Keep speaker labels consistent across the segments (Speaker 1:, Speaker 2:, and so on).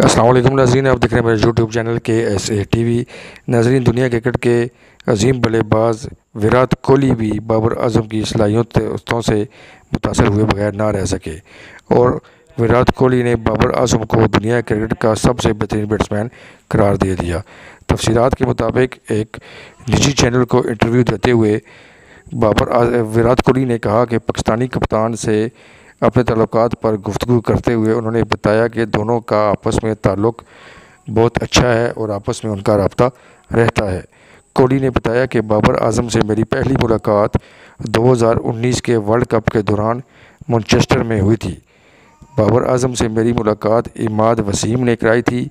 Speaker 1: अस्सलाम वालेकुम नाज़रीन, आप देख रहे हैं मेरे यूट्यूब चैनल KSA TV। नाज़रीन, दुनिया क्रिकेट के अजीम बल्लेबाज विराट कोहली भी बाबर आजम की सलाहियतों से मुतासर हुए बगैर ना रह सके और विराट कोहली ने बाबर आजम को दुनिया क्रिकेट का सबसे बेहतरीन बैट्समैन करार दे दिया। तफसीलात के मुताबिक एक निजी चैनल को इंटरव्यू देते हुए विराट कोहली ने कहा कि पाकिस्तानी कप्तान से अपने ताल्लुकात पर गुफ्तगू करते हुए उन्होंने बताया कि दोनों का आपस में ताल्लुक़ बहुत अच्छा है और आपस में उनका रब्ता रहता है। कोहली ने बताया कि बाबर आजम से मेरी पहली मुलाकात 2019 के वर्ल्ड कप के दौरान मैनचेस्टर में हुई थी। बाबर आजम से मेरी मुलाकात इमाद वसीम ने कराई थी।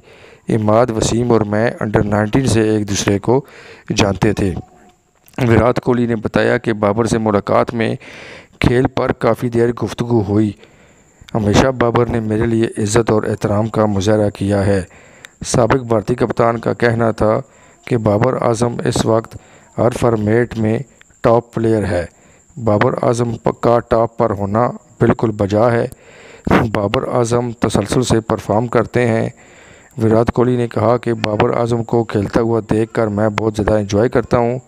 Speaker 1: इमाद वसीम और मैं अंडर-19 से एक दूसरे को जानते थे। विराट कोहली ने बताया कि बाबर से मुलाकात में खेल पर काफ़ी देर गुफ्तगू हुई। हमेशा बाबर ने मेरे लिए इज़्ज़त और एहतराम का मुजाहरा किया है। साबिक भारतीय कप्तान का कहना था कि बाबर आजम इस वक्त हर फॉर्मेट में टॉप प्लेयर है। बाबर आजम का टॉप पर होना बिल्कुल बजा है। बाबर आजम तसलसल से परफॉर्म करते हैं। विराट कोहली ने कहा कि बाबर आजम को खेलता हुआ देखकर मैं बहुत ज़्यादा एंजॉय करता हूँ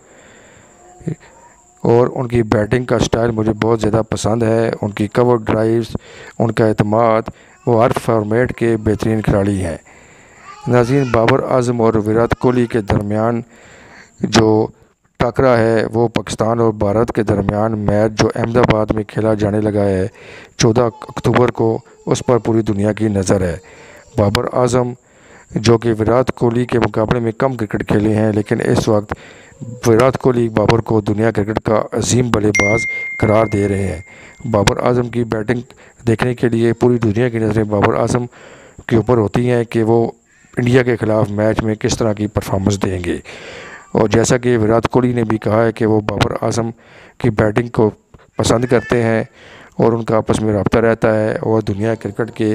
Speaker 1: और उनकी बैटिंग का स्टाइल मुझे बहुत ज़्यादा पसंद है। उनकी कवर ड्राइव्स, उनका एतमाद, वो हर फॉर्मेट के बेहतरीन खिलाड़ी हैं। नाज़रीन, बाबर आजम और विराट कोहली के दरमियान जो टकरा है वो पाकिस्तान और भारत के दरमियान मैच जो अहमदाबाद में खेला जाने लगा है 14 अक्टूबर को, उस पर पूरी दुनिया की नज़र है। बाबर आजम जो कि विराट कोहली के मुकाबले में कम क्रिकेट खेले हैं, लेकिन इस वक्त विराट कोहली बाबर को दुनिया क्रिकेट का अजीम बल्लेबाज करार दे रहे हैं। बाबर आजम की बैटिंग देखने के लिए पूरी दुनिया की नज़रें बाबर आजम के ऊपर होती हैं कि वो इंडिया के ख़िलाफ़ मैच में किस तरह की परफॉर्मेंस देंगे। और जैसा कि विराट कोहली ने भी कहा है कि वो बाबर आजम की बैटिंग को पसंद करते हैं और उनका आपस में रब्ता रहता है और दुनिया क्रिकेट के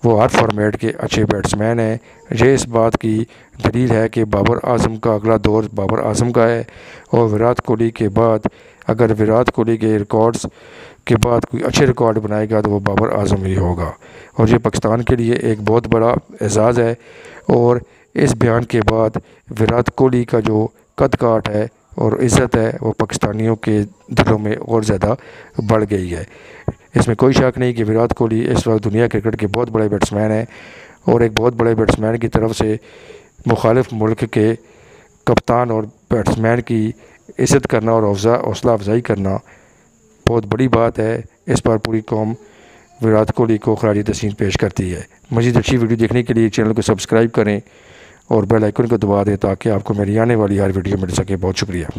Speaker 1: वो हर फॉर्मेट के अच्छे बैट्समैन हैं। ये इस बात की दलील है कि बाबर आजम का अगला दौर बाबर आजम का है और विराट कोहली के बाद अगर विराट कोहली के रिकॉर्ड्स के बाद कोई अच्छे रिकॉर्ड बनाएगा तो वो बाबर आजम ही होगा और ये पाकिस्तान के लिए एक बहुत बड़ा एजाज़ है। और इस बयान के बाद विराट कोहली का जो कद काठ है और इज़्ज़त है वो पाकिस्तानियों के दिलों में और ज़्यादा बढ़ गई है। इसमें कोई शक नहीं कि विराट कोहली इस वक्त दुनिया क्रिकेट के बहुत बड़े बैट्समैन हैं और एक बहुत बड़े बैट्समैन की तरफ से मुखालिफ मुल्क के कप्तान और बैट्समैन की इज़्ज़त करना और हौसला अफजाई करना बहुत बड़ी बात है। इस पर पूरी कौम विराट कोहली को खराज तहसीन पेश करती है। मज़ीद अच्छी वीडियो देखने के लिए चैनल को सब्सक्राइब करें और बेल आइकन को दबा दें ताकि आपको मेरी आने वाली हर वीडियो मिल सके। बहुत शुक्रिया।